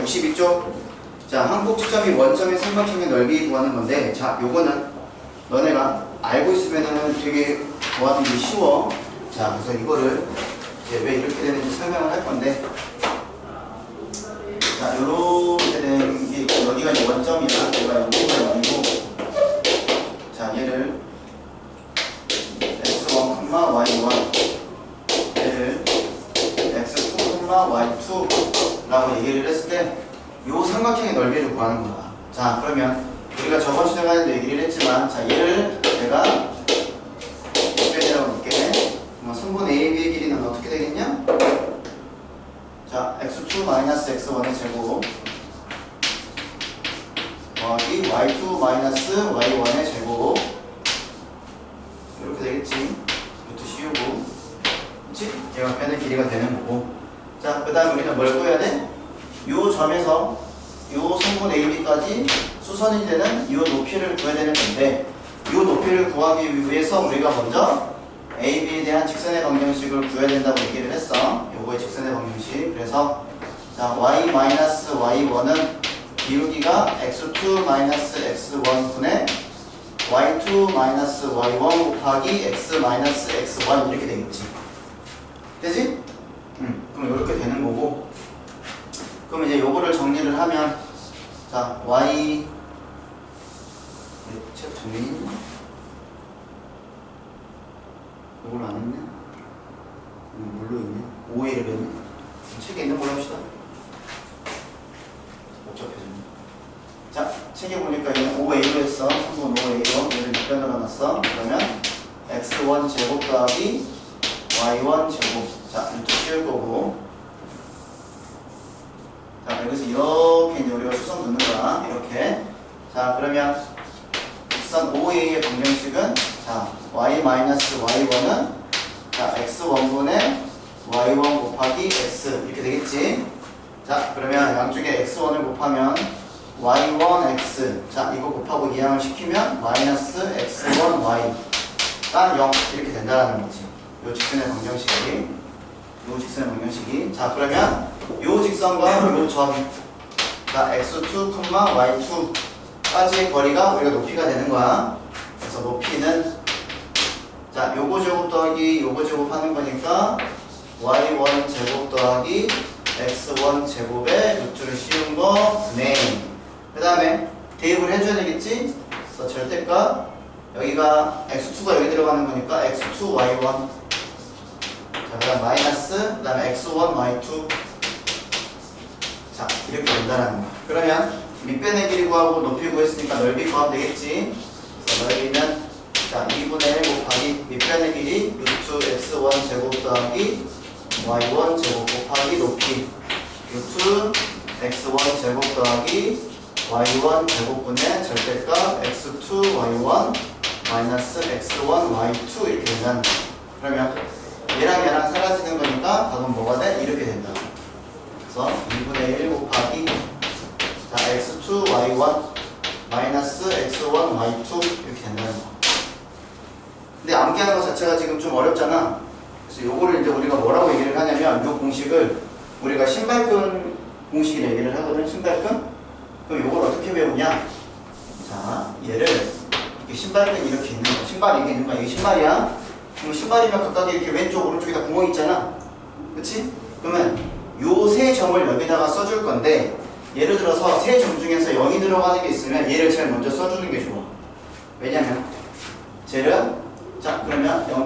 62쪽. 자, 한국지점이 원점의 삼각형의 넓이 구하는 건데, 자, 요거는 너네가 알고 있으면은 되게 구하는 게 쉬워. 자, 그래서 이거를 이제 왜 이렇게 되는지 설명을 할 건데, 자, 요렇게 된 게 있고, 여기가 이제 원점이야. 여기가 여기가 원이고, 자, 얘를 x1, y1, 얘를 x2, y2 라고 얘기를 했을 때, 요 삼각형의 넓이를 구하는 거야. 자, 그러면 우리가 저번 시간에도 얘기를 했지만, 자, 얘를 내가 빼내라고 볼게. 선분 AB의 길이는 어떻게 되겠냐? 자, x2 x1의 제곱 더하기 y2 y1의 제곱, 이렇게 되겠지. 이것도 씌우고, 그치? 얘가 빼는 길이가 되는 거고. 자, 그 다음 우리는 뭘 구해야 돼? 요 점에서 요 성분 AB까지 수선이 되는 이 높이를 구해야 되는 건데, 이 높이를 구하기 위해서 우리가 먼저 AB에 대한 직선의 방정식을 구해야 된다고 얘기를 했어. 요거의 직선의 방정식. 그래서 자, y-y1은 기울기가 x2 x1 분의 y2 y1 곱하기 x x1 이렇게 되겠지. 되지? 그럼 이렇게 되는 거고. 그럼 이제 요거를 정리를 하면, 자, y 책 정리 요걸 안 했네. 뭘로 있네? 5A를 했네. 책에 있는 걸로 합시다. 복잡해졌네. 자, 책에 보니까 얘는 5A로 했어. 한번 5A로 얘를 밑변으로 놨어. 그러면 x1 제곱 더하기 y1 제곱. 자, 이렇게 씌울 거고. 자, 여기서 이렇게 이제 우리가 수성 넣는 거야. 이렇게. 자, 그러면 직선 OA의 방정식은, 자, y-y1은 자, x1분의 y1 곱하기 x 이렇게 되겠지. 자, 그러면 양쪽에 x1을 곱하면 y1x, 자, 이거 곱하고 이항을 시키면 마이너스 x1y 딱 0 이렇게 된다는 거지. 요 직선의 방정식이. 요 직선의 방정식이. 자, 그러면 요 직선과 요 점, 자, x2, y2까지의 거리가 우리가 높이가 되는 거야. 그래서 높이는, 자, 요거 제곱 더하기 요거 제곱 하는 거니까 y1 제곱 더하기 x1 제곱에 루트를 씌운 거 분의, 그 다음에 대입을 해줘야 되겠지? 그래서 절대값, 여기가 x2가 여기 들어가는 거니까 x2 y1, 자, 그 다음 마이너스, 그 다음에 x1 y2, 자, 이렇게 된다는 거야. 그러면 밑변의 길이 구하고 높이 구했으니까 넓이 구하면 되겠지. 그래서 넓이는, 자, 2분의 1 곱하기 밑변의 길이 루트 x1 제곱 더하기 y1 제곱 곱하기 높이 루트 x1 제곱 더하기 y1 제곱분의 절대값 x2 y1 마이너스 x1 y2 이렇게 된다는 거야. 그러면 얘랑 얘랑 사라지는 거니까 답은 뭐가 돼? 이렇게 된다. 그래서 2분의 1 곱하기, 자, x2 y1 마이너스 x1 y2 이렇게 된다는 거. 근데 암기하는 것 자체가 지금 좀 어렵잖아. 그래서 요거를 이제 우리가 뭐라고 얘기를 하냐면, 요 공식을 우리가 신발끈 공식을 얘기를 하거든. 신발끈? 그럼 요걸 어떻게 배우냐? 자, 얘를 이렇게 신발끈이 이렇게 있는 거, 신발이 이게 있는 거야. 이게 신발이야. 그럼 신발이면 각각 이렇게 왼쪽 오른쪽에다 구멍이 있잖아. 그치? 그러면 요 세 점을 여기다가 써줄 건데, 예를 들어서 세 점 중에서 0이 들어가는 게 있으면 얘를 제일 먼저 써주는 게 좋아. 왜냐면 쟤를, 자, 그러면 0,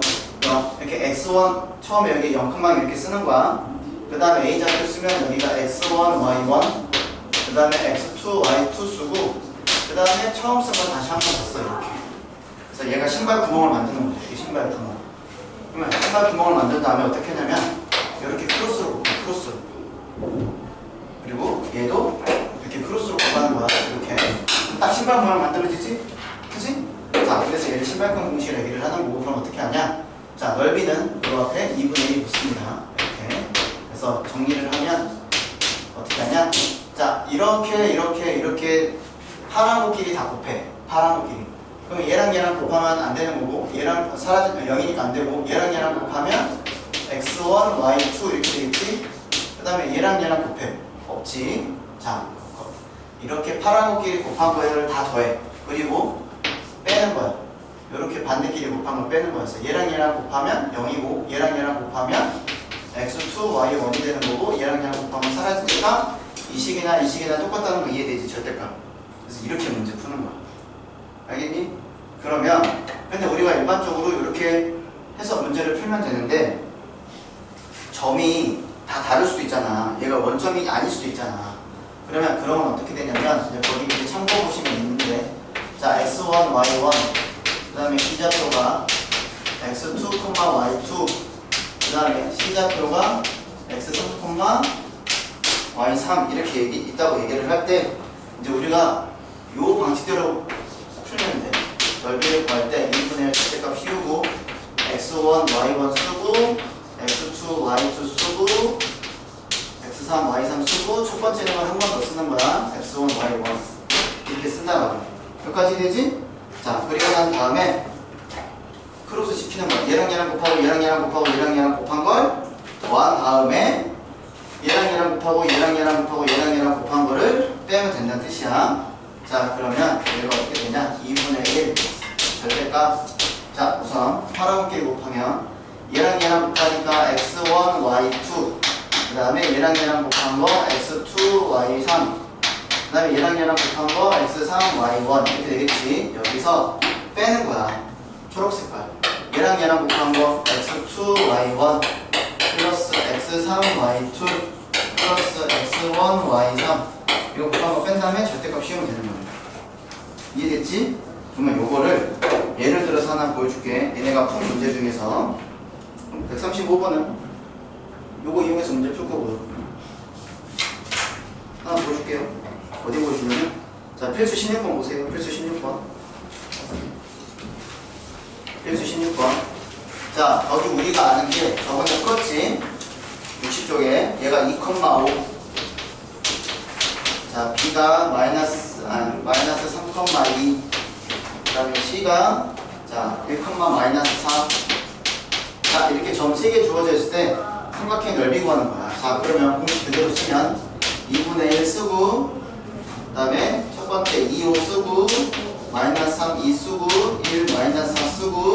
이렇게 x1 처음에 여기 0, 이렇게 쓰는 거야. 그 다음에 a좌표 쓰면 여기가 x1 y1, 그 다음에 x2 y2 쓰고, 그 다음에 처음 쓴 건 다시 한 번 더 써. 이렇게. 그래서 얘가 신발 구멍을 만드는 거죠. 이게 신발 구멍. 그러면 신발 구멍을 만든 다음에 어떻게 하냐면 이렇게 크로스로 곱해. 크로스로. 그리고 얘도 이렇게 크로스로 곱하는 거야. 이렇게 딱 신발 모양 만들어지지? 그치? 자, 그래서 얘를 신발끈 공식을 얘기를 하는 거고. 그럼 어떻게 하냐? 자, 넓이는 요 앞에 2분의 1이 붙습니다. 이렇게. 그래서 정리를 하면 어떻게 하냐? 자, 이렇게 파란 코끼리 다 곱해. 파란 코끼리. 그럼 얘랑 곱하면 안 되는 거고, 얘랑 사라지면 0이니까 안 되고, 얘랑 곱하면 x1, y2 이렇게 되겠지? 그 다음에 얘랑 곱해. 없지. 자, 이렇게 파란 것끼리 곱한 거를 다 더해. 그리고 빼는 거야. 이렇게 반대끼리 곱한 걸 빼는 거였어. 얘랑 얘랑 곱하면 0이고 얘랑 얘랑 곱하면 x2, y1이 되는 거고 얘랑 얘랑 곱하면 사라지니까 이 식이나 똑같다는 거 이해되지? 절대값. 그래서 이렇게 문제 푸는 거야. 알겠니? 그러면 근데 우리가 일반적으로 이렇게 해서 문제를 풀면 되는데 점이 다 다를 수도 있잖아. 얘가 원점이 아닐 수도 있잖아. 그러면 그런 건 어떻게 되냐면 이제 거기 이제 참고 보시면 있는데 자 x1, y1 그 다음에 C좌표가 x2, y2 그 다음에 C좌표가 x3, y3 이렇게 있다고 얘기를 할 때 이제 우리가 요 방식대로 풀면 돼. 넓이를 구할 때 2분의 1 절대값 씌우고 x1, y1 쓰고 x2, y2 쓰고 x3, y3 쓰고 첫 번째는 한 번 더 쓰는 거야. x1, y1 이렇게 쓴다고. 여기까지 되지? 자, 그리고 난 다음에 크로스 시키는 거야. 얘랑 얘랑 곱하고 얘랑 얘랑 곱하고 얘랑 얘랑 곱한 걸 더한 다음에 얘랑 얘랑 곱하고 얘랑 얘랑 곱하고 얘랑 얘랑 곱한 거를 빼면 된다는 뜻이야. 자, 그러면 얘가 어떻게 되냐? 2분의 1 절대값. 자, 우선 파란끼리 곱하면 얘랑 얘랑 곱하니까 x1, y2 그 다음에 얘랑 얘랑 곱한 거 x2, y3 그 다음에 얘랑 얘랑 곱한 거 x3, y1 이렇게 되겠지. 여기서 빼는 거야. 초록색깔. 얘랑 얘랑 곱한 거 x2, y1 플러스 x3, y2 플러스 x1, y3 이거 곱한 거 뺀 다음에 절대값 씌우면 되는 거야. 이해됐지? 그러면 요거를 예를 들어서 하나 보여줄게. 얘네가 푼 문제 중에서 135번은 요거 이용해서 문제 풀 거고요. 하나 보여줄게요. 어디 보여주냐면 자 필수 16번 보세요. 필수 16번. 필수 16번. 자 거기 우리가 아는 게 저번에 풀었지. 60쪽에 얘가 2,5 자 B가 마이너스 3,2 그 다음에 C가 자 1,-4 자 이렇게 점 3개 주어져 있을 때 삼각형 넓이 구하는 거야. 자 그러면 공식 그대로 쓰면 2분의 1 쓰고 그 다음에 첫 번째 2, 5 쓰고 마이너스 3, 2 쓰고 1, 마이너스 4 쓰고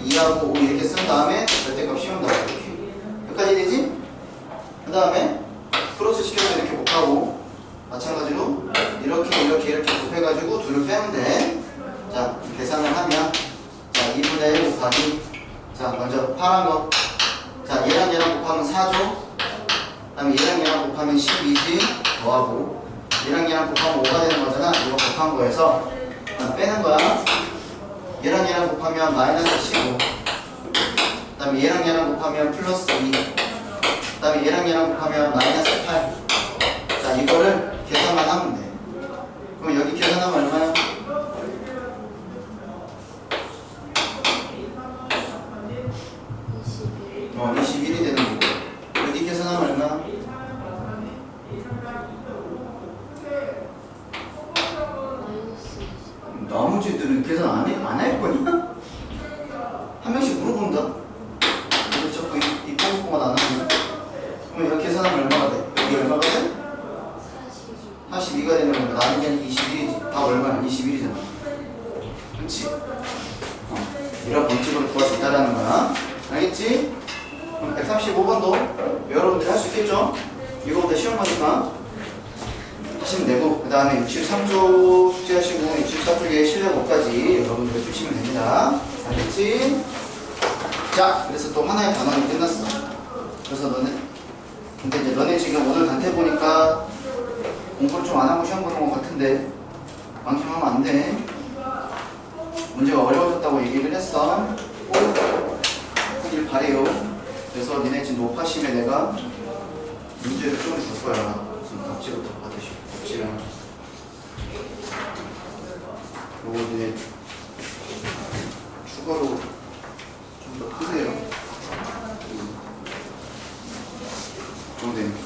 2하고 5 이렇게 쓴 다음에 절대값 씌운다고 이렇게 여기까지 되지? 그 다음에 크로스 시켜서 이렇게 곱하고 마찬가지로 이렇게 곱해가지고 둘을 빼면 돼. 자 계산을 하면 자 2분의 1 곱하기 자 먼저 파란 거 자 얘랑 얘랑 곱하면 4죠. 그 다음에 얘랑 얘랑 곱하면 12지 더하고 얘랑 얘랑 곱하면 5가 되는 거잖아. 이거 곱한 거에서 빼는 거야. 얘랑 얘랑 곱하면 마이너스 15 그 다음에 얘랑 얘랑 곱하면 플러스 2 그 다음에 얘랑 얘랑 곱하면 마이너스 8 자 이거를 계산만 하면 돼. 그럼 여기 계산하면 얼마야? 21이 되는 거고 여기 계산하면 얼마? 나머지들은 계산 안 할 거냐? 한 명씩 물어본다. 왜 자꾸 이 뽕뽕만 안 하냐? 그럼 여기 계산하면 얼마가 돼? 여기 얼마가 돼? 42가 되는 거야. 나는 그냥 21이지. 다 얼마야? 21이잖아. 그렇지? 이런 법칙으로 구할 수 있다는 거야. 알겠지? 135번도 여러분들이 할 수 있겠죠? 이거보다 쉬운 거니까 하시면 되고 그 다음에 63쪽 숙제하시고 64쪽에 실력업까지 여러분들 주시면 됩니다. 알겠지? 자, 그래서 또 하나의 단원이 끝났어. 그래서 근데 이제 너네 지금 오늘 단태 보니까 공부를 좀 안 하고 시험 보는 것 같은데 방심하면 안 돼. 문제가 어려워졌다고 얘기를 했어. 꼭 하길 바래요. 그래서 니네 지금 높아심에 내가 문제를 좀 줄 거야. 우선 답지부터 받으시고 답지랑 요거 이제 추가로 좀 더 크세요. 그럼 되니까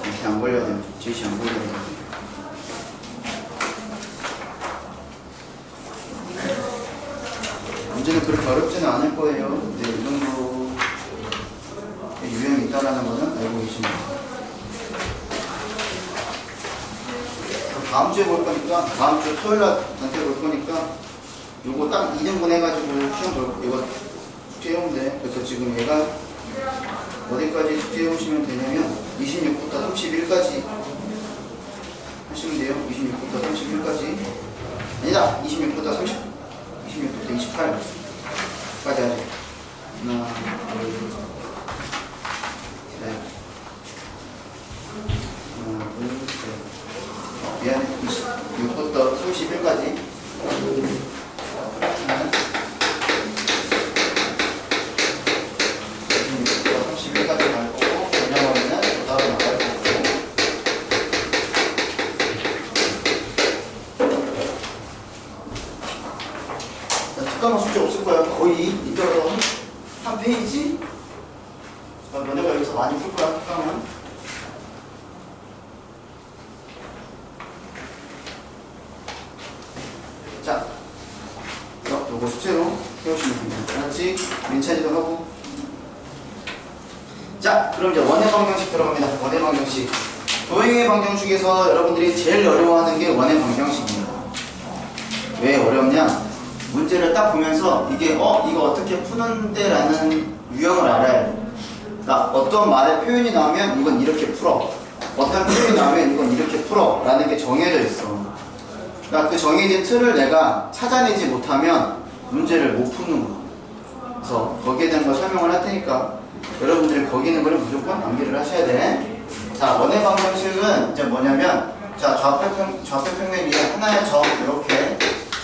이렇게 안 걸려야 돼요. 제시 안 걸려야 돼요. 문제는 그렇게 어렵지는 않을 거예요. 근데 이 정도 유형이 있다라는 거는 알고 계십니다. 다음 주에 볼 거니까, 다음 주 토요일 날 한테 볼 거니까, 요거 딱 2등분 해가지고 시험 볼 거, 이거 숙제 해오면 돼. 그래서 지금 얘가 어디까지 숙제 해오시면 되냐면, 26부터 31까지 하시면 돼요. 26부터 31까지. 아니다! 26부터 28까지 하죠. 하나, 둘, 셋. 하나, 둘, 셋. 미안해. 26부터 31까지. 26부터 31까지 갈 거고, 전형원에는 그 다음에 나갈 거고. 특강은 숙제 없을 거야. 거의 이따가 한 페이지? 너네가 여기서 많이 풀 거야, 특강은. 자, 요거 숙제로 해오시면 됩니다. 같이 민찬이도 하고. 자, 그럼 이제 원의 방정식 들어갑니다. 원의 방정식. 도형의 방정식에서 여러분들이 제일 어려워하는 게 원의 방정식입니다. 왜 어렵냐? 문제를 딱 보면서 이게 이거 어떻게 푸는데 라는 유형을 알아야 돼. 그러니까 어떤 말의 표현이 나오면 이건 이렇게 풀어, 어떤 표현이 나오면 이건 이렇게 풀어 라는 게 정해져 있어. 그러니까 그 정해진 틀을 내가 찾아내지 못하면 문제를 못 푸는 거야. 그래서 거기에 대한 걸 설명을 할 테니까 여러분들이 거기 있는 거를 무조건 암기를 하셔야 돼. 자, 원의 방정식은 이제 뭐냐면, 자, 좌표평면 위에 하나의 점 이렇게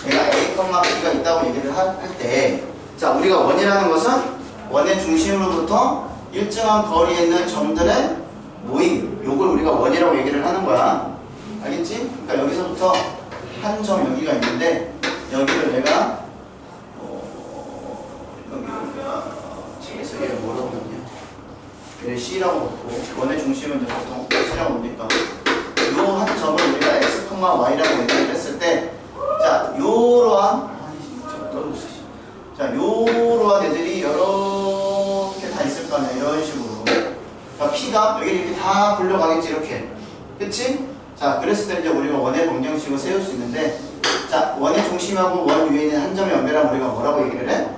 얘가 A, B가 있다고 얘기를 할 때, 자, 우리가 원이라는 것은 원의 중심으로부터 일정한 거리에 있는 점들의 모임, 요걸 우리가 원이라고 얘기를 하는 거야. 알겠지? 그러니까 여기서부터 한 점 여기가 있는데, 여기를 내가 책에서 얘를 뭐라고 했냐? 얘를 C라고 놓고, 원의 중심은 이제 보통 C라고 놓으니까 요 한 점을 우리가 X, Y라고 얘기를 했을 때, 자, 요러한 애들이 이렇게 다 있을 거 아니야. 이런 식으로. 그러니까 P가 여기 이렇게 다 굴려가겠지, 이렇게. 그치? 자, 그랬을 때 이제 우리가 원의 방정식을 세울 수 있는데, 자, 원의 중심하고 원 위에 있는 한 점의 연배랑 우리가 뭐라고 얘기를 해?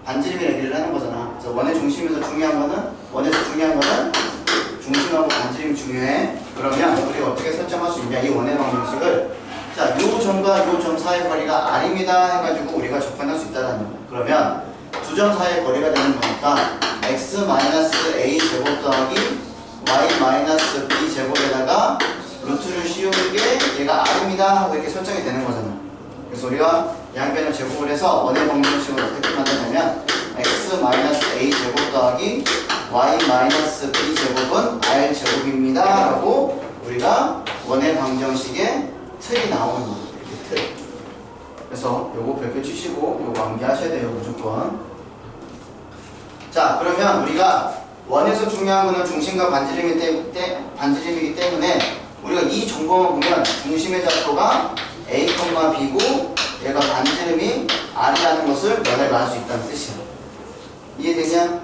반지름이라고 얘기를 하는 거잖아. 그래서 원의 중심에서 중요한 거는, 원에서 중요한 거는 중심하고 반지름이 중요해. 그러면 우리가 어떻게 설정할 수 있냐? 이 원의 방정식을, 자, 요 점과 요 점 사이의 거리가 R입니다 해가지고 우리가 접근할 수 있다는 거예요. 그러면 두 점 사이의 거리가 되는 거니까 x-a 제곱 더하기 y-b 제곱에다가 루트를 씌우는 게 얘가 R입니다 하고 이렇게 설정이 되는 거잖아. 그래서 우리가 양변을 제곱을 해서 원의 방정식을 어떻게 만드냐면 x-a 제곱 더하기 y-b 제곱은 R 제곱입니다 라고 우리가 원의 방정식의 틀이 나오는 거예요. 이렇게 틀. 그래서 요거 별표 치시고 요거 암기하셔야 돼요, 무조건. 자, 그러면 우리가 원에서 중요한 거는 중심과 반지름이기 때문에 우리가 이 정보만 보면 중심의 좌표가 A, B고 얘가 반지름이 R이라는 것을 너네가 알 수 있다는 뜻이야. 이해되냐?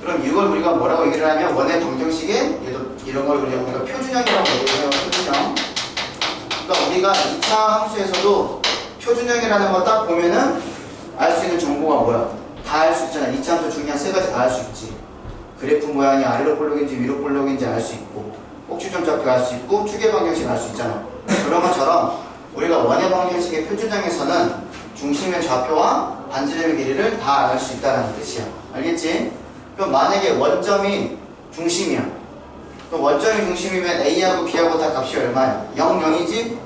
그럼 이걸 우리가 뭐라고 얘기를 하면 원의 방정식에 얘도 이런 걸 우리가 표준형이라고 얘기를 해요. 표준형. 그러니까 우리가 2차 함수에서도 표준형이라는 거 딱 보면은 알 수 있는 정보가 뭐야? 다 알 수 있잖아. 2차 함수 중요한 세 가지 다 알 수 있지. 그래프 모양이 아래로 볼록인지 위로 볼록인지 알 수 있고, 꼭지점 좌표 알 수 있고, 축의 방정식 알 수 있잖아. 그런 것처럼 우리가 원의 방정식의 표준형에서는 중심의 좌표와 반지름의 길이를 다 알 수 있다는 뜻이야. 알겠지? 그럼 만약에 원점이 중심이야. 그럼 원점이 중심이면 A하고 B하고 다 값이 얼마야? 0, 0이지?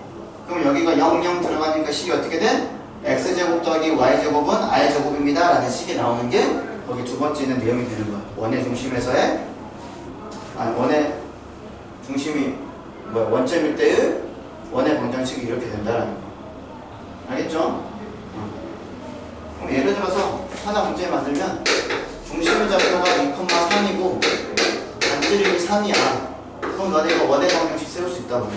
그럼 여기가 0, 0 들어가니까 식이 어떻게 돼? X제곱 더하기 Y제곱은 R제곱입니다 라는 식이 나오는 게 거기 두 번째 있는 내용이 되는 거야. 원의 중심에서의, 원의 중심이 원점일 때의 원의 방정식이 이렇게 된다라는 거. 알겠죠? 그럼 예를 들어서 하나 문제 만들면 중심의 좌표가 2,3이고 반지름이 3이야. 그럼 너네가 원의 방정식 세울 수 있다고.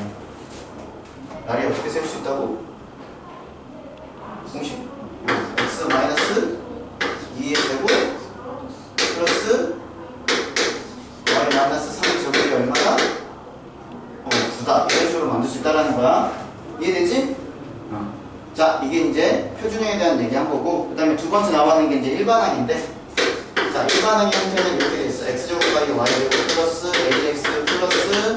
나리 어떻게 세울 수 있다고? 공식 x-2의 제곱 플러스 y-3의 제곱이 얼마다? 9다. 이런 식으로 만들 만들 수 있다라는 거야. 이해되지? 자, 이게 이제 표준형에 대한 얘기 한 거고, 그 다음에 두 번째 나와는 게 이제 일반항인데, 자, 일반항의 형태는 이렇게 돼 있어. x제곱 곱하기 y제곱 플러스 ax 플러스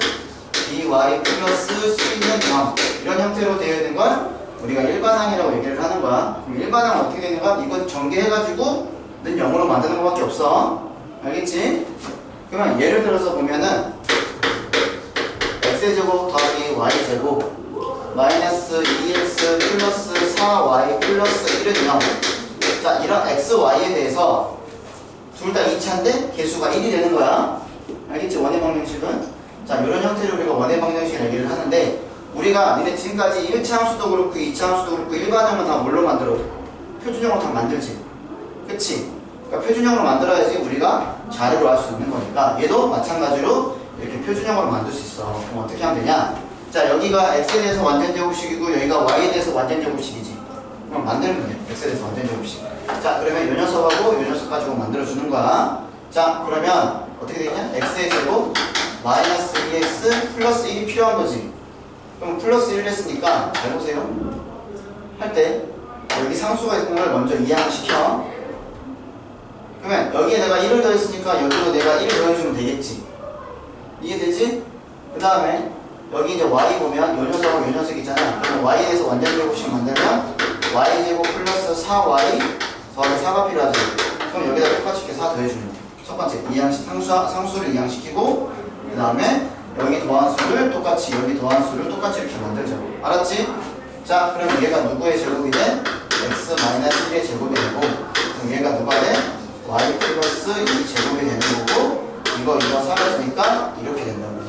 by 플러스 c는 0. 이런 형태로 되어 있는 걸 우리가 일반항이라고 얘기를 하는 거야. 그럼 일반항은 어떻게 되는 거야? 이거 전개해가지고 는 0으로 만드는 것밖에 없어. 알겠지? 그러면 예를 들어서 보면은 x제곱 더하기 y제곱 마이너스 2x 플러스 4y 플러스 1은 0. 자, 이런 x, y에 대해서 둘 다 2차인데 개수가 1이 되는 거야. 알겠지? 원의 방정식은. 자, 이런 형태로 우리가 원의 방정식을 얘기를 하는데, 우리가 니네 지금까지 1차 함수도 그렇고 2차 함수도 그렇고 일반형은 다 뭘로 만들어? 표준형으로 다 만들지. 그치? 그러니까 표준형으로 만들어야지 우리가 자료로 할 수 있는 거니까, 얘도 마찬가지로 이렇게 표준형으로 만들 수 있어. 그럼 어떻게 하면 되냐? 자, 여기가 x에 대해서 완전 제곱식이고 여기가 y에 대해서 완전 제곱식이지. 그럼 만들면 돼. x에 대해서 완전 제곱식. 자, 그러면 요 녀석하고 요 녀석 가지고 만들어주는 거야. 자, 그러면 어떻게 되냐? x의 제곱 마이너스 2x 플러스 1이 필요한 거지. 그럼 플러스 1을 했으니까 잘 보세요. 할 때 여기 상수가 있는 걸 먼저 이항시켜. 그러면 여기에 내가 1을 더했으니까 여기도 내가 1을 더해주면 되겠지. 이해되지? 그 다음에 여기 이제 y 보면 요 녀석하고 요 녀석 있잖아. 그러면 y에 대해서 완전 제곱식 만들면 y제곱 플러스 4y 더하기 4가 필요하지. 그럼 여기다 똑같이 이렇게 4 더해주면 돼. 첫 번째 이항식 상수를 이항시키고, 그 다음에 여기 더한 수를 똑같이, 여기 더한 수를 똑같이 이렇게 만들자고. 알았지? 자, 그럼 얘가 누구의 제곱이 돼? x-1의 제곱이 되고, 그럼 얘가 누가 돼? y 플러스 2 제곱이 되는 거고, 이거 사라지니까 이렇게 된다고.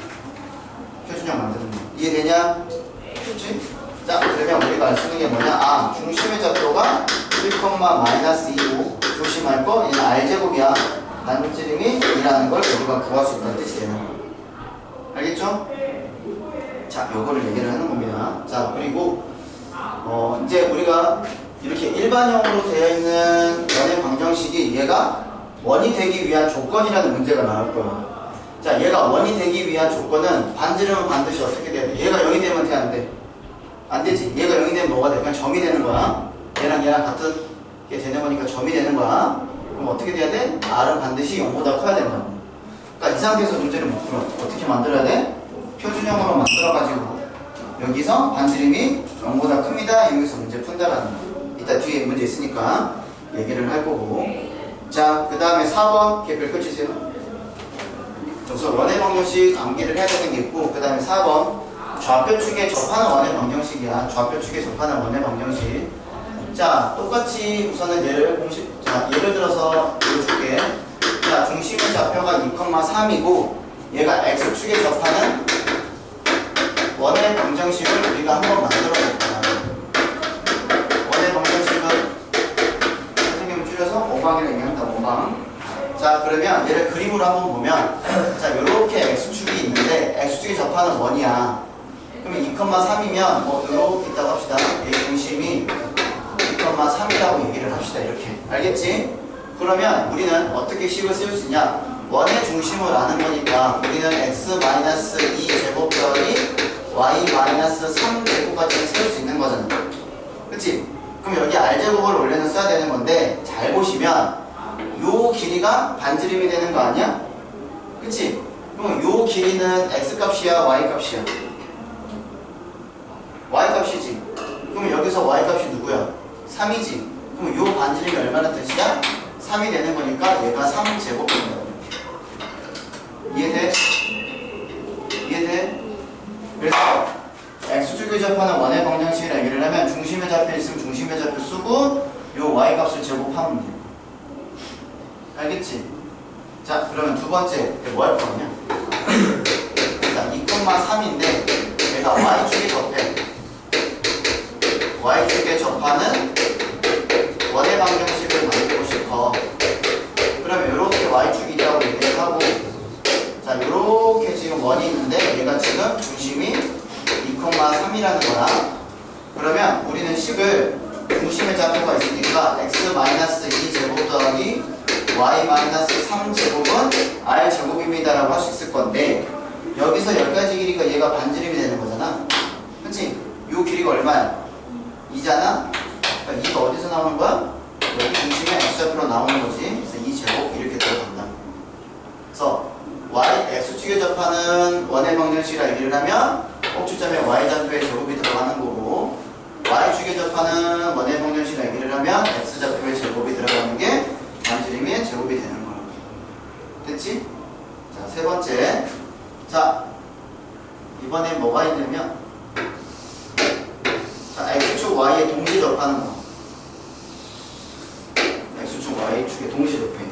표준형 만드는 거. 이해되냐? 그렇지? 자, 그러면 우리가 알 수 있는 게 뭐냐? 아, 중심의 좌표가 1,-2고 조심할 거 얘는 r제곱이야. 반지름이 2라는 걸 우리가 구할 수 있다는 뜻이 되는 거야. 알겠죠? 자, 요거를 얘기를 하는 겁니다. 자, 그리고 이제 우리가 이렇게 일반형으로 되어 있는 원의 방정식이 얘가 원이 되기 위한 조건이라는 문제가 나올 거야. 자, 얘가 원이 되기 위한 조건은 반지름은 반드시 어떻게 돼야 돼? 얘가 0이 되면 돼, 안 돼? 안 되지. 얘가 0이 되면 뭐가 돼? 그냥 점이 되는 거야. 얘랑 같은 게 되는 거니까 점이 되는 거야. 그럼 어떻게 돼야 돼? R은 반드시 0보다 커야 된다. 그러니까 이 상태에서 문제를 못 풀어. 어떻게 만들어야 돼? 표준형으로 만들어가지고 여기서 반지름이 0보다 큽니다. 여기서 문제 푼다라는 거. 이따 뒤에 문제 있으니까 얘기를 할 거고. 자, 그 다음에 4번 개별 끝이세요. 그래서 원의 방정식 암기를 해야 되는 게 있고, 그 다음에 4번 좌표축에 접하는 원의 방정식이야. 좌표축에 접하는 원의 방정식. 자, 똑같이 우선은 예를 들어서 보여줄게. 자, 중심의 좌표가 2,3이고 얘가 x축에 접하는 원의 방정식을 우리가 한번 만들어 볼까. 원의 방정식은 선생님을 줄여서 오방이라고 얘기한다. 오방. 자, 그러면 얘를 그림으로 한번 보면, 자, 요렇게 x축이 있는데 x축에 접하는 원이야. 그러면 2,3이면 뭐 요렇게 있다고 합시다. 얘 중심이 2,3이라고 얘기를 합시다. 이렇게. 알겠지? 그러면 우리는 어떻게 식을 쓸 수 있냐? 원의 중심을 아는 거니까 우리는 x-2 제곱 더하기 y-3 제곱까지 세울 수 있는 거잖아. 그치? 그럼 여기 r제곱을 원래는 써야 되는 건데, 잘 보시면 요 길이가 반지름이 되는 거 아니야? 그치? 그럼 요 길이는 x값이야, y값이야? y값이지. 그럼 여기서 y값이 누구야? 3이지. 그럼 요 반지름이 얼마나 뜻이야? 3이 되는 거니까 얘가 3제곱 된다. 이해돼? 이해돼? 그래서 x축에 접하는 원의 방정식을 얘기를 하면 중심의 좌표 있으면 중심의 좌표 쓰고 요 y값을 제곱하면 돼. 알겠지? 자, 그러면 두 번째 뭐 할 거냐? 자, 2,3인데 얘가 y축에 접해. y축에 접하는 원의 방정식을 만들고 싶어. 그러면 이렇게 y축이 있다고 얘기를 하고, 자, 이렇게 지금 원이 있는데 얘가 지금 중심이 2,3이라는 거야. 그러면 우리는 식을 중심의 좌표가 있으니까 x-2 제곱 더하기 y-3 제곱은 r 제곱입니다 라고 할 수 있을 건데, 여기서 여기까지 길이가 얘가 반지름이 되는 거잖아. 길이가 얼마야? 2잖아? 그러니까 2가 어디서 나오는 거야? 여기 중심에 x좌표로 나오는 거지. 그래서 2제곱 이렇게 들어간다. 그래서 y, x축에 접하는 원의 방정식이라 얘기를 하면 꼭지점에 y좌표의 제곱이 들어가는 거고, y축에 접하는 원의 방정식이라 얘기를 하면 x좌표의 제곱이 들어가는 게 반지름의 제곱이 되는 거야. 됐지? 자, 세 번째. 자, 이번에 뭐가 있냐면, 자, x축 y에 동시 접하는 거. x축 y축에 동시 접해.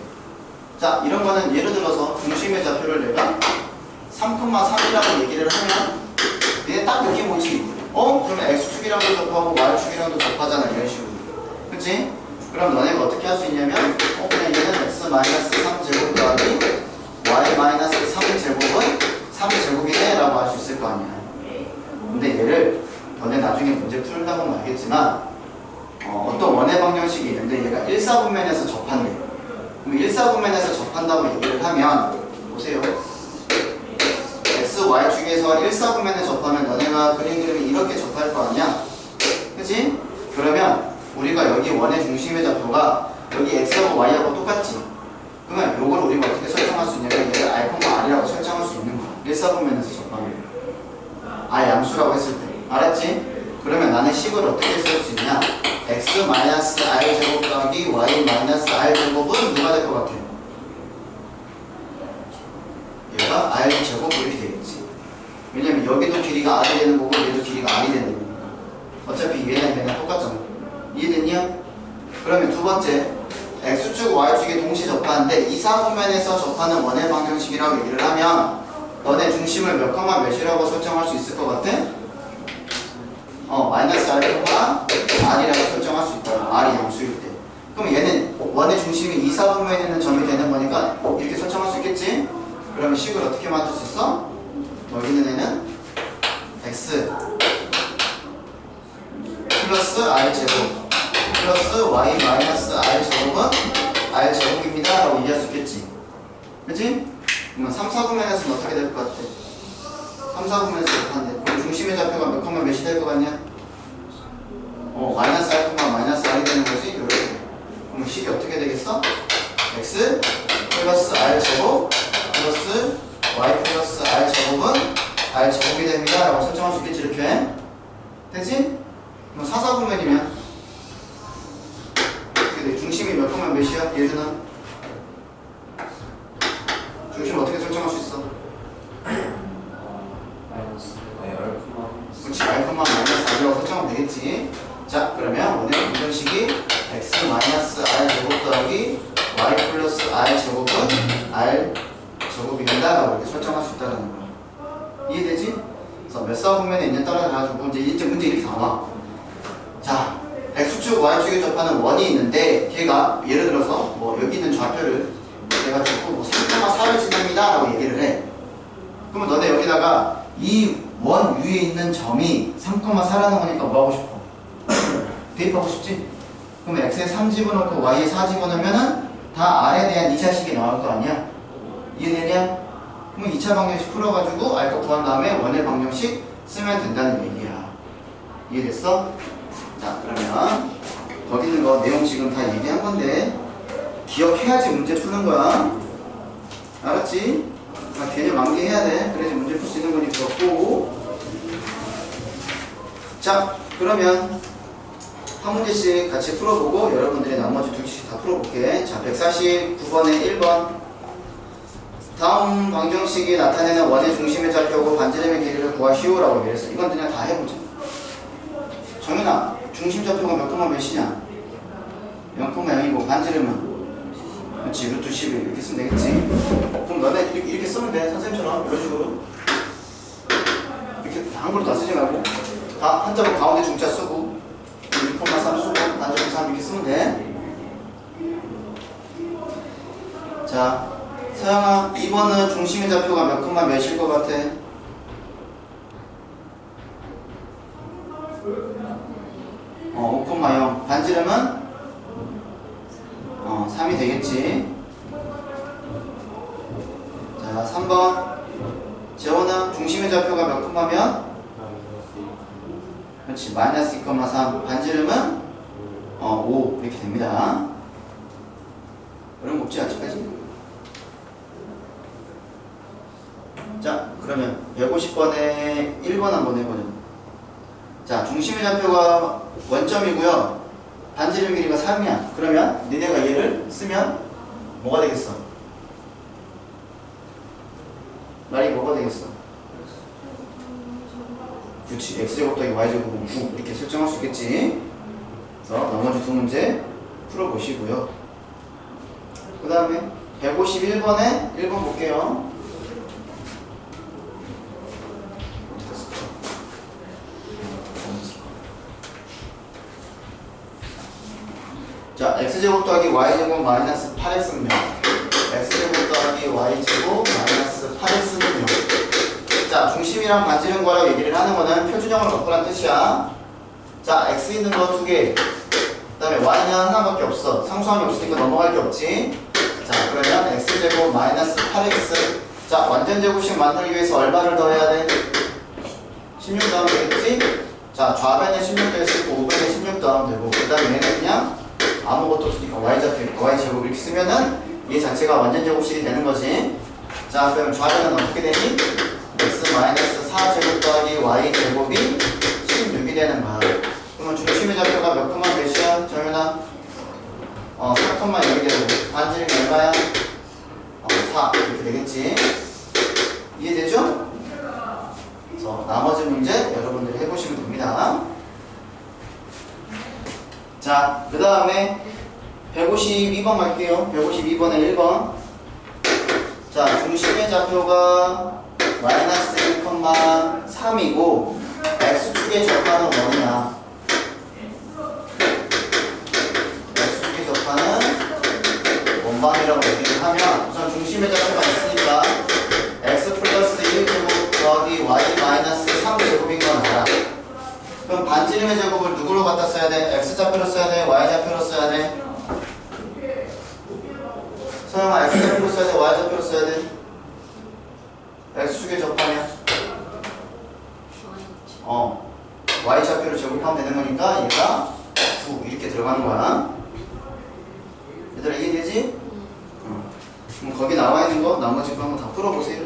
자, 이런 거는 예를 들어서 중심의 좌표를 내가 3,3이라고 얘기를 하면 얘 딱 느낌 오지? 그러면 x축이랑도 접하고 y축이랑도 접하잖아. 이런 식으로. 그치? 그럼 너네가 어떻게 할 수 있냐면 그냥 얘는 x-3제곱 더하기 y-3제곱은 3제곱이네 라고 할 수 있을 거 아니야. 근데 얘를 너네 나중에 문제 풀다 보면 알겠지만 어떤 원의 방정식이 있는데 얘가 1사분면에서 접한대. 그럼 1사분면에서 접한다고 얘기를 하면 보세요. x, y축에서 1사분면에 접하면 너네가 그림 그리면 이렇게 접할 거 아니야? 그치? 그러면 우리가 여기 원의 중심의 좌표가 여기 x하고 y하고 똑같지? 그러면 이걸 우리가 어떻게 설정할 수 있냐면 얘를 r이라고 설정할 수 있는 거야. 1사분면에서 접하면 양수라고 했을 때. 알았지? 그러면 나는 식을 어떻게 쓸 수 있냐? x-r제곱 더하기 y-r제곱은 누가 될 것 같아? 얘가 r제곱 이렇게 되겠지. 왜냐면 여기도 길이가 r이 되는 거고 얘도 길이가 r이 되는 거니까. 어차피 얘는 똑같잖아. 이해됐냐? 그러면 두 번째, x축, y축이 동시 접하는데 이사분면에서 접하는 원의 방정식이라고 얘기를 하면 너네 중심을 몇 컴마 몇이라고 설정할 수 있을 것 같아? 마이너스 r과 r이라고 설정할 수 있다. r이 양수일 때. 그럼 얘는 원의 중심이 이사분면에 있는 점이 되는 거니까 이렇게 설정할 수 있겠지? 그러면 식을 어떻게 만들 수 있어? 여기 있는 애는 x 플러스 r제곱 플러스 y 마이너스 r제곱은 r제곱입니다 라고 얘기할 수 있겠지. 그치? 그러면 3, 4분면에서는 어떻게 될 것 같아? 3, 4분면에서 접한대. 그럼 중심의 좌표가 몇 컴마 몇이 될 것 같냐? 마이너스 r 컴마 마이너스 r이 되는 거지? 이렇게. 그럼 식이 어떻게 되겠어? x 플러스 r제곱 플러스 y 플러스 r제곱은 r제곱이 됩니다 라고 설정할 수 있겠지. 이렇게. 되지? 그럼 4, 4분면이면 어떻게 돼? 중심이 몇 컴마 몇이야? 얘들은 중심 어떻게 설정할 수 있어? 그렇지, r, 마이너스 r이라고 설정하면 되겠지. 자, 그러면 원의 방정식이 x 마이너스 r 제곱 더하기 y 플러스 r 제곱은 r 제곱입니다 라고 이렇게 설정할 수 있다는 거야. 이해되지? 그래서 몇 사분면에 있냐 따라가지고 이제 문제 이렇게 나와. 자, x축, y축에 접하는 원이 있는데 걔가 예를 들어서 여기 있는 좌표를 내가 줬고 3,4를 지납니다 라고 얘기를 해. 그러면 너네 여기다가 이 원 위에 있는 점이 3,4라는 거니까 뭐 하고 싶어? 대입하고 싶지? 그럼 x에 3 집어넣고 y에 4 집어넣으면은 다 r에 대한 2차식이 나올 거 아니야? 이해되냐? 그럼 2차 방정식 풀어가지고 r 거 구한 다음에 원의 방정식 쓰면 된다는 얘기야. 이해됐어? 자, 그러면 거기 있는 거 내용 지금 다 얘기한 건데 기억해야지 문제 푸는 거야. 알았지? 개념 암기해야 돼. 그래야지 문제 풀 수 있는 거니 그렇고. 자, 그러면 한 문제씩 같이 풀어보고 여러분들이 나머지 두 개씩 다 풀어볼게. 자, 149번에 1번. 다음 방정식이 나타내는 원의 중심의 좌표고 반지름의 길이를 구하시오라고 얘기했어. 이건 그냥 다 해보자. 정윤아, 중심 좌표가 몇 콤마 몇이냐? 0,0이고 반지름은 그렇지, 루트 11 이렇게 쓰면 되겠지. 그럼 너네 이렇게 쓰면 돼. 선생님처럼 이런 식으로 이렇게 한글로 다 쓰지 말고 다 한자로 가운데 중자 쓰고 1,3 쓰고 반지름 3 이렇게 쓰면 돼. 자, 서영아, 2번은 중심의 좌표가 몇 콤마 몇일 것 같아? 5,0. 반지름은 3이 되겠지. 자, 3번 재원은 중심의 좌표가 몇 콤마면? 그렇지. 마이너스 2,3 반지름은 5 이렇게 됩니다. 어려운 거 없지 아직까지? 자 그러면 150번에 1번 한번 해보죠. 자 중심의 좌표가 원점이고요. 반지름 길이가 3이야. 그러면 니네가 얘를 쓰면 뭐가 되겠어? 말이 뭐가 되겠어? 그렇지. x제곱 더하기 y제곱은 9 이렇게 설정할 수 있겠지. 그래서 나머지 두 문제 풀어보시고요. 그 다음에 151번에 1번 볼게요. 자, x제곱 더하기 y제곱 마이너스 8x는요. x제곱 더하기 y제곱 마이너스 8x는요. 자, 중심이랑 반지름 거라고 얘기를 하는 거는 표준형을 바꾸란 뜻이야. 자, x 있는 거 두 개. 그 다음에 y는 하나밖에 없어. 상수함이 없으니까 넘어갈 게 없지. 자, 그러면 x제곱 마이너스 8x. 자, 완전 제곱식 만들기 위해서 얼마를 더해야 돼? 16 더하면 되겠지? 자, 좌변에 16 더했을 거 우변에 16 더하면 되고, 그 다음에 얘는 그냥 아무것도 없으니까 y제곱 이렇게 쓰면은 얘 자체가 완전 제곱식이 되는 거지. 자, 그러면 좌변은 어떻게 되니? x 마이너스 4제곱 더하기 y제곱이 16이 되는 거야. 그러면 중심의 좌표가 몇 콤마 몇이야? 정윤아? 4,0이 되고 반지름이 얼마야? 4 이렇게 되겠지. 이해되죠? 그래서 나머지 문제 여러분들이 해보시면 됩니다. 자, 그 다음에 152번 갈게요. 152번에 1번. 자, 중심의 좌표가 마이너스 1,3이고 x축에 접하는 원이야. x축에 접하는 원방이라고 얘기를 하면 우선 중심의 좌표가 있으니까 x 플러스 1제곱 더하기 y 마이너스 3제곱인 건 알아. 그럼 반지름의 제곱을 누구로 갖다 써야 돼? x좌표로 써야 돼? y좌표로 써야 돼? 서영아 x좌표로 써야 돼? y좌표로 써야 돼? x축에 접하면 y좌표로 제곱하면 되는 거니까 얘가 9 이렇게 들어가는 거야. 얘들아 이해되지? 그럼 거기 나와 있는 거 나머지 거 한번 다 풀어보세요.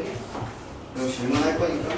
그리고 질문할 거니까.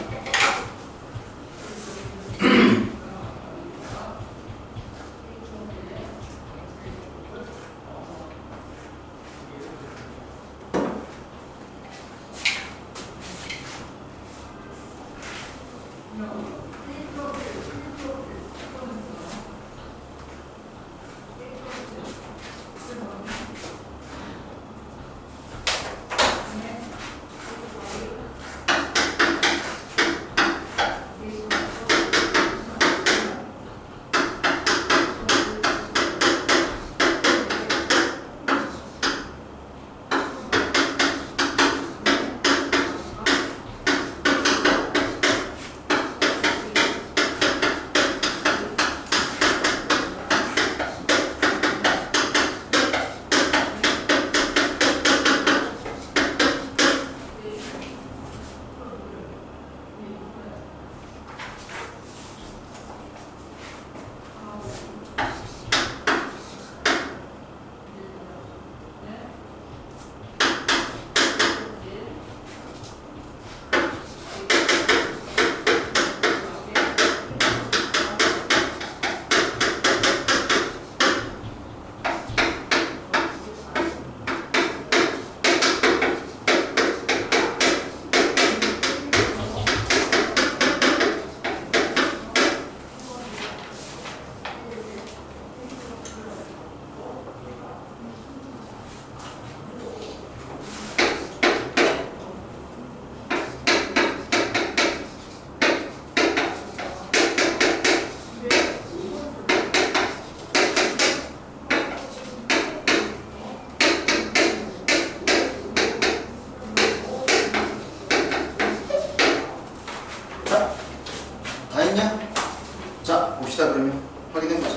봅시다. 그러면 확인해보자.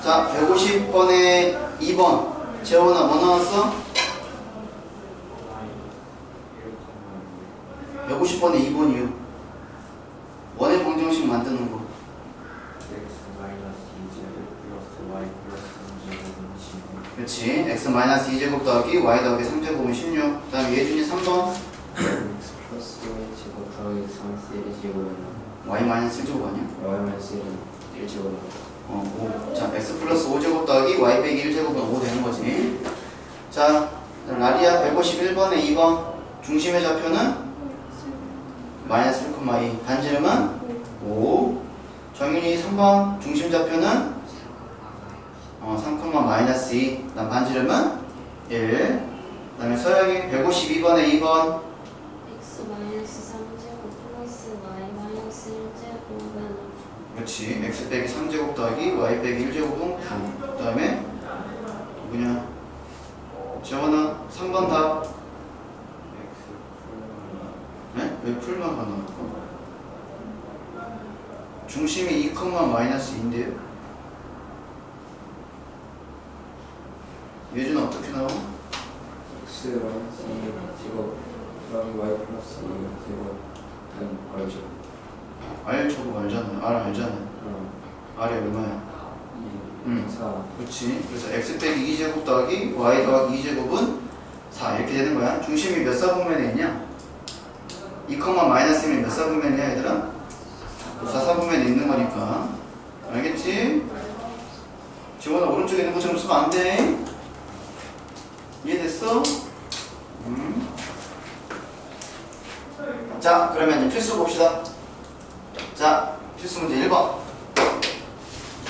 자, 150번에 2번 재원아 뭐 나왔어? 150번에 2번이요. 원의 방정식 만드는 거. 그렇지. x 마이너스 2제곱 더하기 y 더하기 3제곱은 16. 그 다음에 예준이 3번. x 플러스 제곱 더하기 3x 1제곱은 y 마이너스 1제곱 아니야? y 마이너스 1제곱 5. 자, x 플러스 5제곱 더하기 y 빼기 1제곱은 5 되는 거지. 자, 라리아 151번에 2번. 중심의 좌표는 마이너스 1,2. 반지름은 5. 정윤이 3번. 중심 좌표는 3, 마이너스 2. 그 다음 반지름은 1. 그 다음에 서영이 152번에 2번. x 마이너스 3제곱 플러스 y 마이너스 1제곱은 그렇지. x 빼기 3제곱 더하기 y 빼기 1제곱은 9. 그 다음에 누구냐? 재원아 3번 답. 네? 왜 풀만 가나? 중심이 2, 마이너스 2인데요? 예준은 어떻게 나와? x 마이너스 2 제곱 더하기 y 플러스 2 제곱은 알죠. R 저거 알잖아요. R 알잖아요. R이 얼마야? 4 그렇지. 그래서 x 빼기 2제곱 더하기 y 더하기 2제곱은 4 이렇게 되는 거야. 중심이 몇 사분면에 있냐? 2, 마이너스면 몇 사분면이야 얘들아? 4 사분면에 있는 거니까. 알겠지? 지원아 오른쪽에 있는 것처럼 쓰면 안 돼. 이해됐어? 자, 그러면 이제 필수 봅시다. 자, 필수 문제 1번.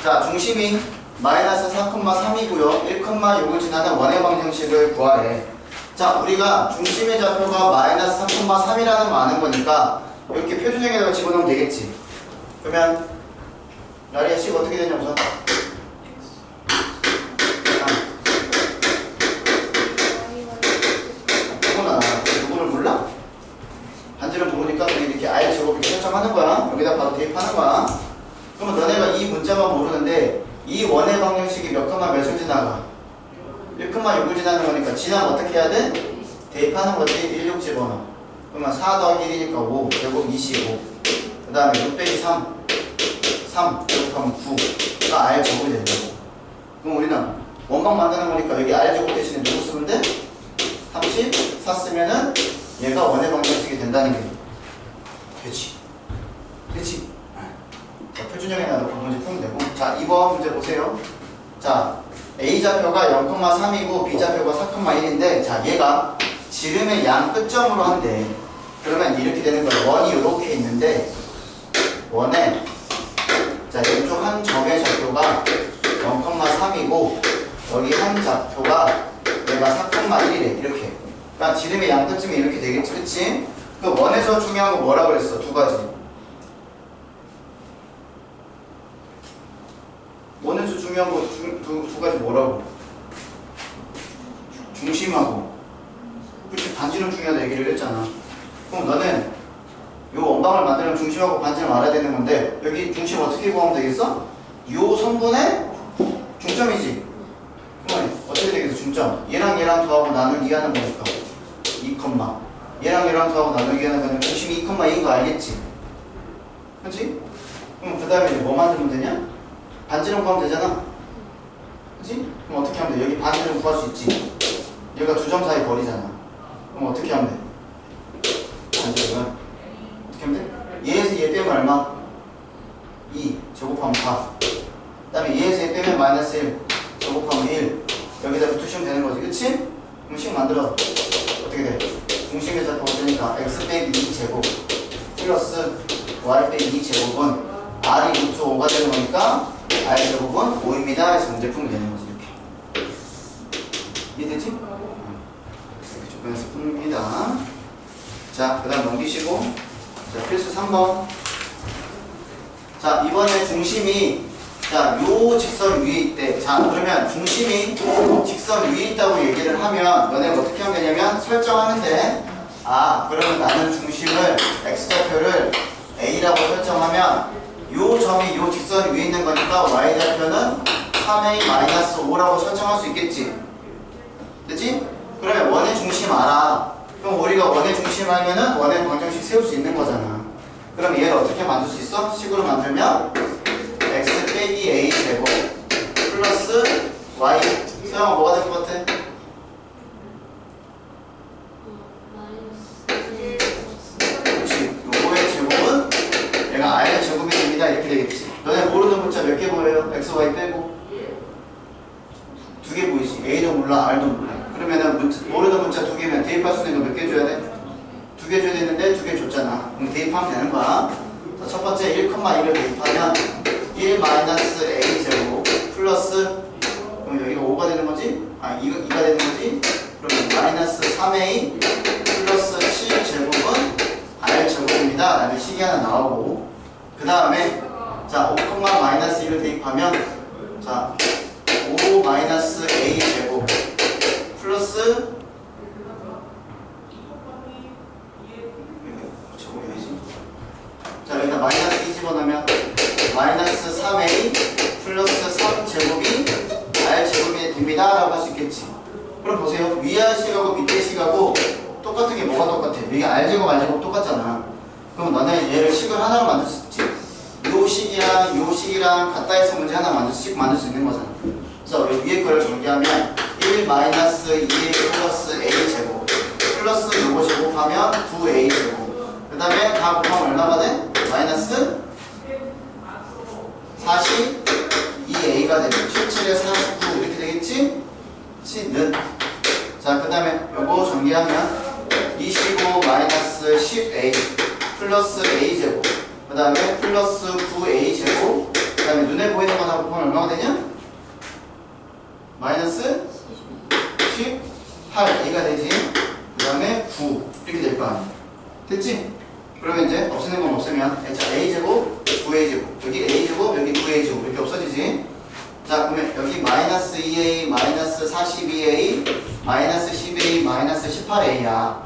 자, 중심이 마이너스 4,3이고요. 1,6을 지나는 원의 방정식을 구하래. 자, 우리가 중심의 좌표가 마이너스 3,3이라는 거 아는 거니까 이렇게 표준형에다가 집어넣으면 되겠지. 그러면 라리아 C가 어떻게 되냐 우선? 누구를 몰라? 반지름 모르니까 그냥 이렇게 R 제곱 이렇게 설정하는 거야. 여기다 바로 대입하는 거야. 그러면 너네가 이 문자만 모르는데 이 원의 방정식이 몇 몇을 지나가? 1,6을 지나는 거니까 지나면 어떻게 해야 돼? 대입하는 거지. 16 집어넣어. 그러면 4 더하기 1이니까 5 제곱 25. 그 다음에 6 빼기 3 제곱하면 9가 R 제곱이 된다고. 그럼 우리는 원방 만드는 거니까 여기 R 제곱 대신에 누구 쓰면 돼? 34 쓰면은 얘가 원의 방정식이 된다는 게 되지. 자, 표준형에다 놓고 문제 풀면 되고. 자, 2번 문제 보세요. 자, A 좌표가 0,3이고 B 좌표가 4,1인데 자, 얘가 지름의 양 끝점으로 한대. 그러면 이렇게 되는 거야. 원이 이렇게 있는데 원에 자, 왼쪽 한 점의 좌표가 0,3이고 여기 한 좌표가 얘가 4,1이래. 이렇게. 그러니까 지름의 양 끝쯤이 이렇게 되겠지. 그치? 그 원에서 중요한 거 뭐라 그랬어? 두 가지. 원에서 중요한 거 두 가지 뭐라고? 중심하고. 그치? 반지름 중요하다 얘기를 했잖아. 그럼 너는 요 원방을 만들면 중심하고 반지름 알아야 되는 건데 여기 중심 어떻게 구하면 되겠어? 요 선분의 중점이지. 그러면 어떻게 되겠어? 중점. 얘랑 더하고 나누기 하는 거니까 2, 얘랑 더하고 나누기 하는 거니까 중심이 2,2인 거 알겠지? 그치? 그럼 그 다음에 이제 뭐 만들면 되냐? 반지름 구하면 되잖아. 그치? 그럼 어떻게 하면 돼? 여기 반지름 구할 수 있지. 얘가 두 점 사이 거리잖아. 그럼 어떻게 하면 돼? 반지름은 어떻게 하면 돼? 얘에서 얘 빼면 얼마? 2 제곱하면 4. 그 다음에 얘에서 얘 빼면 마이너스 1 제곱하면 1. 여기다 붙으시면 되는 거지. 그치? 그럼 식 만들어. 어떻게 돼? 중심의 좌표가 되니까 x 빼기 2제곱 플러스 y 빼기 2제곱은 r이 루트 5가 되는 거니까 r 제곱은 5입니다. 해서 문제 풀면 되는 거지. 이렇게. 이해되지? 이렇게 조건에서 풉니다. 자, 그 다음 넘기시고 자, 필수 3번. 자, 이번에 중심이 자, 요 직선 위에 있대. 자, 그러면 중심이 직선 위에 있다고 얘기를 하면 너네 어떻게 하면 되냐면 설정하는데 그러면 나는 중심을 x좌표를 a라고 설정하면 요 점이 요 직선 위에 있는 거니까 y좌표는 3a-5라고 설정할 수 있겠지. 그치? 그러면 원의 중심 알아. 그럼 우리가 원의 중심 알면은 원의 방정식 세울 수 있는 거잖아. 그럼 얘를 어떻게 만들 수 있어? 식으로 만들면 x 빼기 a 제곱 플러스 y. 소영아 뭐가 될 것 같아? 그렇지. 요거의 제곱은 얘가 r의 제곱이 됩니다. 이렇게 되겠지. 너네 모르는 문자 몇 개 보여요? x, y 빼고? 두 개 보이지. a도 몰라, r도 몰라. 그러면은 모르는 문자 두 개면 대입할 수 있는 거 몇 개 줘야 돼? 두 개 줘야 되는데 두 개 줬잖아. 그럼 대입하면 되는 거야. 자, 첫 번째 1,2를 대입하면 1 마이너스 a 제곱 플러스, 그럼 여기가 5가 되는 거지? 아, 2가 되는 거지? 그러면 마이너스 3a 플러스 7 제곱은 r 제곱입니다. 라는 식이 하나 나오고, 그 다음에 자 5, 마이너스 1을 대입하면 자 5 마이너스 a 제곱 플러스 자 여기다 마이너스 2 집어넣으면 마이너스 3a 플러스 3제곱이 r제곱이 됩니다 라고 할 수 있겠지. 그럼 보세요. 위아 식하고 밑에 식하고 똑같은 게 뭐가 똑같아? 이게 r제곱 r제곱 똑같잖아. 그럼 너네 얘를 식을 하나로 만들 수 있지. 요 식이랑 요 식이랑 같다 해서 문제 하나 만들 수 있는 거잖아. 그래서 우리 위에 거를 정리하면 1 마이너스 2a 플러스 a 제곱 플러스 요거 제곱하면 9a 제곱, 그 다음에 다 곱하면 얼마가 돼? 마이너스 42a가 되면 77에 49 이렇게 되겠지? 는. 자, 그 다음에 요거 정리하면 25 마이너스 10a 플러스 a 제곱, 그 다음에 플러스 9a 제곱, 그 다음에 눈에 보이는 거 다 곱하면 얼마가 되냐? 마이너스 18a가 되지. 그 다음에 9 이렇게 될 거 아니야. 됐지? 그러면 이제 없애는 건 없으면 자 a제곱 9a제곱 여기 a제곱 여기 9a제곱 이렇게 없어지지. 자 그러면 여기 마이너스 2a 마이너스 42a 마이너스 10a 마이너스 18a야.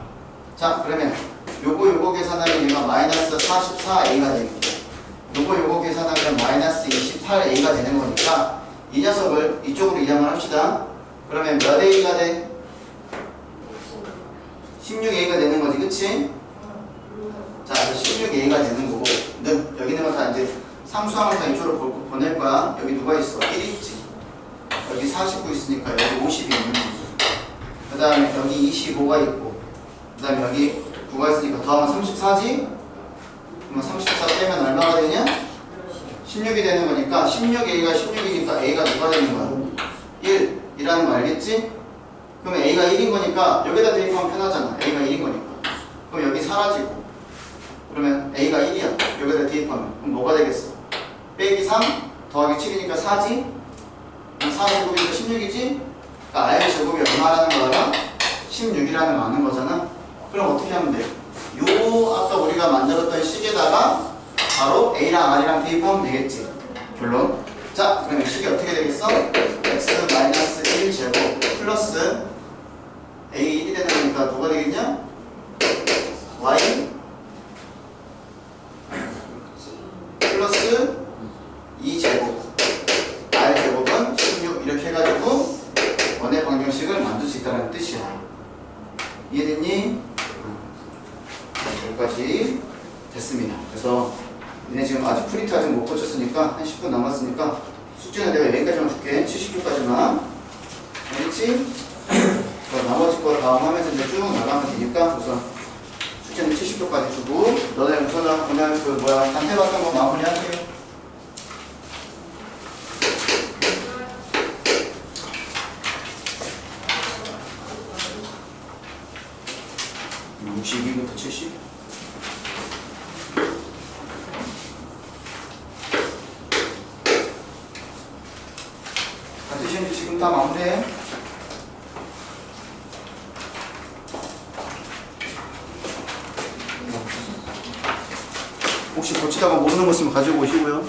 자 그러면 요거 계산하면 얘가 마이너스 44a가 되고, 요거 계산하면 마이너스 28a가 되는 거니까 이 녀석을 이쪽으로 이양을 합시다. 그러면 몇 a가 돼? 16a가 되는 거지, 그치? 자, 16a가 되는 거고, 여기 있는 건 다 이제 상수항을 다 이쪽으로 보낼 거야. 여기 누가 있어? 1 있지. 여기 49 있으니까 여기 50이 있는 거지. 그 다음에 여기 25가 있고, 그 다음에 여기 9가 있으니까 더하면 34지? 그러면 34 빼면 얼마가 되냐? 16이 되는 거니까 16a가 16이니까 a가 누가 되는 거야? 1이라는 거 알겠지? 그러면 a가 1인 거니까 여기다 대입하면 편하잖아. a가 1인 거니까. 그럼 여기 사라지고, 그러면 a가 1이야. 여기다 대입하면 그럼 뭐가 되겠어? 빼기 3 더하기 7이니까 4지? 그럼 4제곱이니까 16이지? 그러니까 r의 제곱이 얼마라는 거 알아? 16이라는 거 아는 거잖아. 그럼 어떻게 하면 돼? 요 아까 우리가 만들었던 식에다가 바로 a랑 r이랑 대입하면 되겠지. 결론. 자 그러면 식이 어떻게 되겠어? x-1 제곱 플러스 a 1이 되는 거니까 누가 되겠냐? y 플러스 2제곱 r제곱은 16 이렇게 해가지고 원의 방정식을 만들 수 있다는 뜻이야. 이해됐니? 여기까지 됐습니다. 그래서 니네 지금 아직 프린트 아직 못 고쳤으니까 한 10분 남았으니까 숙제는 내가 여기까지만 줄게. 70분까지만. 알겠지? 나머지 거 다음 하면서 이제 쭉 나가면 되니까 우선 숙제는 70도까지 주고, 너네 우선은 그냥 단체 봤던 거 마무리 할게요. 음, 62부터 70. 같으신지 지금 다 마무리해. 혹시 고치다가 모르는 거 있으면 가지고 오시고요.